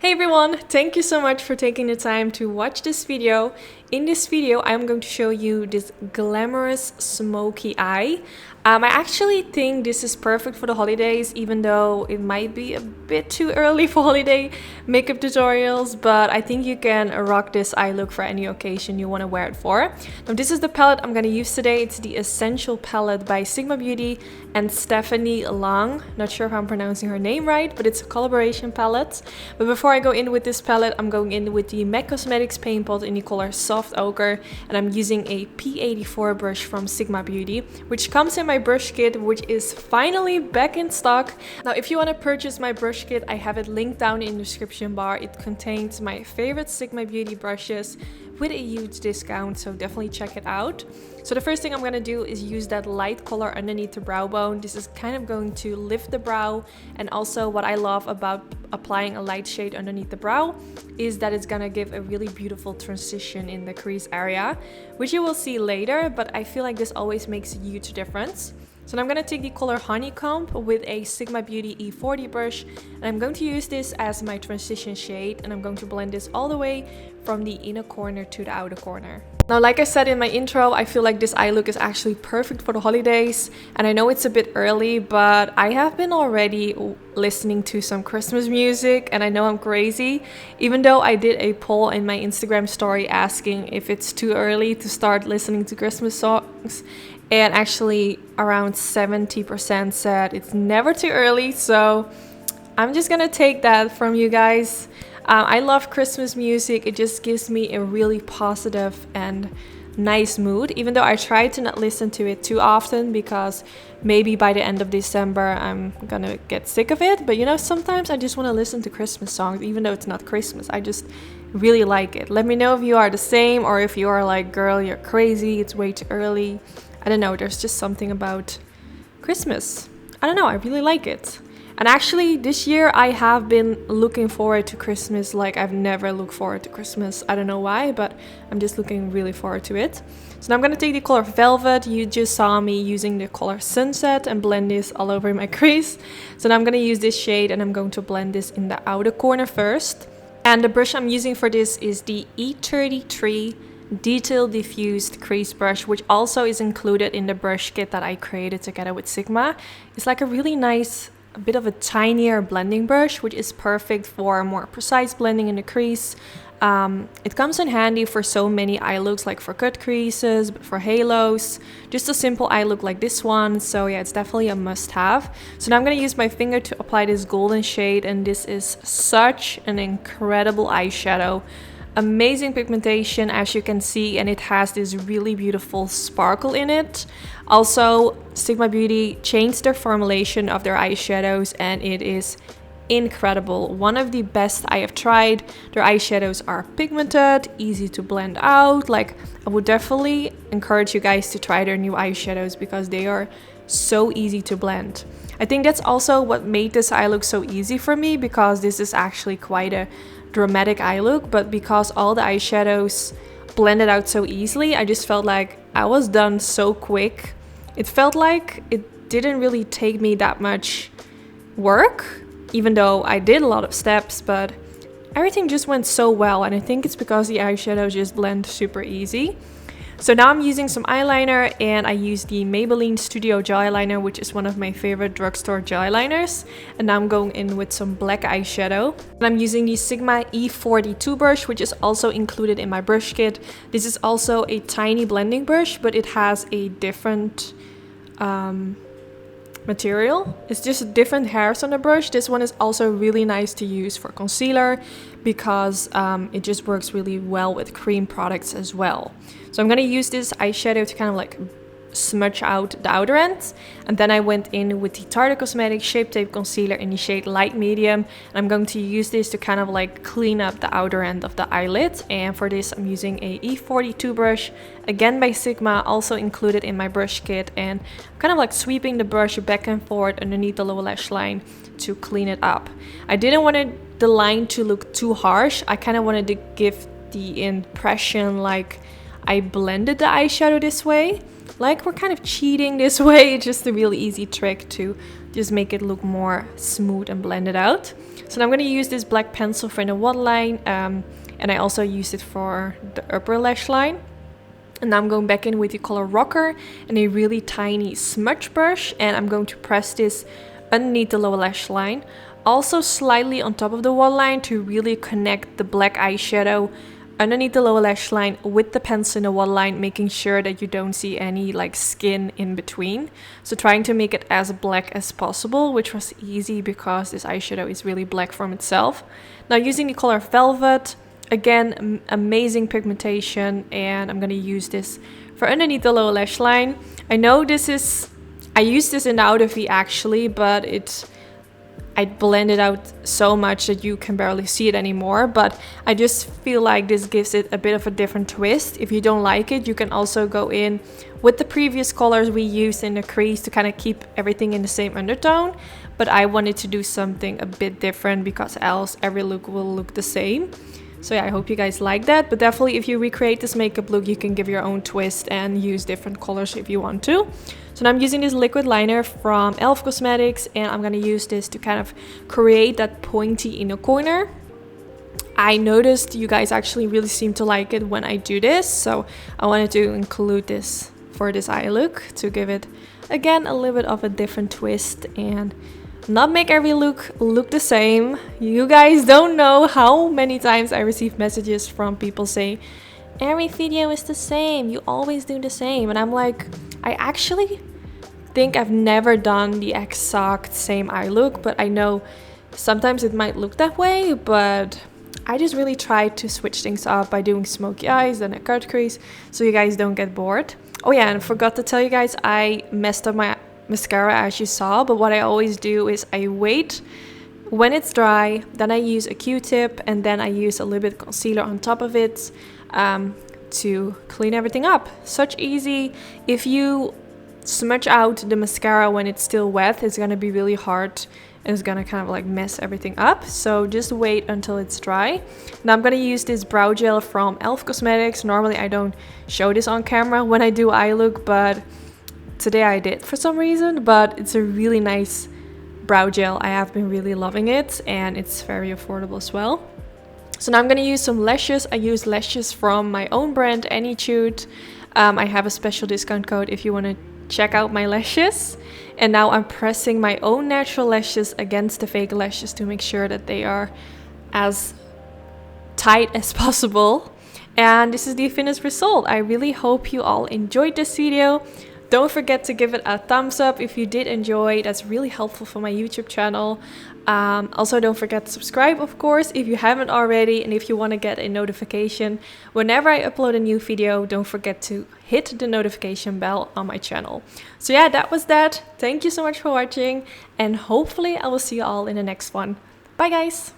Hey everyone, thank you so much for taking the time to watch this video. In this video, I'm going to show you this glamorous smoky eye. I actually think this is perfect for the holidays, even though it might be a bit too early for holiday makeup tutorials, but I think you can rock this eye look for any occasion you want to wear it for. Now this is the palette I'm going to use today. It's the Essential palette by Sigma Beauty and Stephanie Lang. Not sure if I'm pronouncing her name right, but it's a collaboration palette. But before I go in with this palette, I'm going in with the MAC Cosmetics paint pot in the color Soft Ochre, and I'm using a P84 brush from Sigma Beauty, which comes in my brush kit, which is finally back in stock. Now if you want to purchase my brush kit, I have it linked down in the description bar. It contains my favorite Sigma Beauty brushes with a huge discount, so definitely check it out. So the first thing I'm going to do is use that light color underneath the brow bone. This is kind of going to lift the brow, and also what I love about applying a light shade underneath the brow is that it's going to give a really beautiful transition in the crease area, which you will see later, but I feel like this always makes a huge difference. So now I'm going to take the color Honeycomb with a Sigma Beauty E40 brush, and I'm going to use this as my transition shade, and I'm going to blend this all the way from the inner corner to the outer corner. Now, like I said in my intro, I feel like this eye look is actually perfect for the holidays, and I know it's a bit early, but I have been already listening to some Christmas music, and I know I'm crazy, even though I did a poll in my Instagram story asking if it's too early to start listening to Christmas songs. And actually around 70% said it's never too early, so I'm just gonna take that from you guys. I love Christmas music. It just gives me a really positive and nice mood, even though I try to not listen to it too often because maybe by the end of December I'm gonna get sick of it. But you know, sometimes I just want to listen to Christmas songs even though it's not Christmas. I just really like it. Let me know if you are the same, or if you are like, girl, you're crazy, it's way too early. I don't know, there's just something about Christmas. I don't know, I really like it. And actually this year I have been looking forward to Christmas like I've never looked forward to Christmas. I don't know why, but I'm just looking really forward to it. So now I'm going to take the color Velvet. You just saw me using the color Sunset and blend this all over my crease. So now I'm going to use this shade, and I'm going to blend this in the outer corner first. And the brush I'm using for this is the E33 Detail Diffused Crease Brush, which also is included in the brush kit that I created together with Sigma. It's like a really nice, a bit of a tinier blending brush, which is perfect for more precise blending in the crease. It comes in handy for so many eye looks, like for cut creases, but for halos, just a simple eye look like this one. So yeah, it's definitely a must-have. So now I'm going to use my finger to apply this golden shade, and this is such an incredible eyeshadow. Amazing pigmentation, as you can see, and it has this really beautiful sparkle in it. Also, Sigma Beauty changed their formulation of their eyeshadows, and it is incredible. One of the best I have tried. Their eyeshadows are pigmented, easy to blend out. Like, I would definitely encourage you guys to try their new eyeshadows because they are so easy to blend. I think that's also what made this eye look so easy for me, because this is actually quite a dramatic eye look, but because all the eyeshadows blended out so easily, I just felt like I was done so quick. It felt like it didn't really take me that much work, even though I did a lot of steps, but everything just went so well, and I think it's because the eyeshadows just blend super easy. So now I'm using some eyeliner, and I use the Maybelline Studio Gel Eyeliner, which is one of my favorite drugstore gel eyeliners. And now I'm going in with some black eyeshadow. And I'm using the Sigma E42 brush, which is also included in my brush kit. This is also a tiny blending brush, but it has a different material. It's just different hairs on the brush. This one is also really nice to use for concealer because it just works really well with cream products as well. So I'm going to use this eyeshadow to kind of like smudge out the outer end, and then I went in with the Tarte Cosmetics Shape Tape Concealer in the shade Light Medium, and I'm going to use this to kind of like clean up the outer end of the eyelid. And for this I'm using a E42 brush, again by Sigma, also included in my brush kit, and I'm kind of like sweeping the brush back and forth underneath the lower lash line to clean it up. I didn't want the line to look too harsh. I kind of wanted to give the impression like I blended the eyeshadow this way. like we're kind of cheating this way. It's just a really easy trick to just make it look more smooth and blended out. So now I'm going to use this black pencil for the waterline, and I also used it for the upper lash line. And now I'm going back in with the color Rocker and a really tiny smudge brush, and I'm going to press this underneath the lower lash line, also slightly on top of the waterline, to really connect the black eyeshadow underneath the lower lash line with the pencil in the waterline, making sure that you don't see any like skin in between. So trying to make it as black as possible, which was easy because this eyeshadow is really black from itself. Now using the color Velvet, again, amazing pigmentation, and I'm gonna use this for underneath the lower lash line. I know I used this in the outer V actually, but I blend it out so much that you can barely see it anymore, but I just feel like this gives it a bit of a different twist. If you don't like it, you can also go in with the previous colors we used in the crease to kind of keep everything in the same undertone, but I wanted to do something a bit different because else every look will look the same. So yeah, I hope you guys like that, but definitely if you recreate this makeup look, you can give your own twist and use different colors if you want to. So now I'm using this liquid liner from e.l.f. Cosmetics, and I'm gonna use this to kind of create that pointy inner corner. I noticed you guys actually really seem to like it when I do this, so I wanted to include this for this eye look to give it, again, a little bit of a different twist and not make every look the same. You guys don't know how many times I receive messages from people saying, every video is the same, you always do the same. And I'm like, I actually think I've never done the exact same eye look, but I know sometimes it might look that way, but I just really try to switch things up by doing smoky eyes, then a cut crease, so you guys don't get bored. Oh yeah, and I forgot to tell you guys, I messed up my mascara as you saw, but what I always do is I wait when it's dry, then I use a Q-tip, and then I use a little bit of concealer on top of it to clean everything up. Such easy. If you smudge out the mascara when it's still wet, it's gonna be really hard and it's gonna kind of like mess everything up. So just wait until it's dry. Now I'm gonna use this brow gel from e.l.f. Cosmetics. Normally I don't show this on camera when I do eye look, but today I did for some reason. But it's a really nice brow gel. I have been really loving it, and it's very affordable as well. So now I'm gonna use some lashes. I use lashes from my own brand, Anytude. I have a special discount code if you want to check out my lashes. And now I'm pressing my own natural lashes against the fake lashes to make sure that they are as tight as possible. And this is the finished result. I really hope you all enjoyed this video. Don't forget to give it a thumbs up if you did enjoy. That's really helpful for my YouTube channel. Also, don't forget to subscribe, of course, if you haven't already. And if you want to get a notification whenever I upload a new video, don't forget to hit the notification bell on my channel. So yeah, that was that. Thank you so much for watching, and hopefully I will see you all in the next one. Bye guys!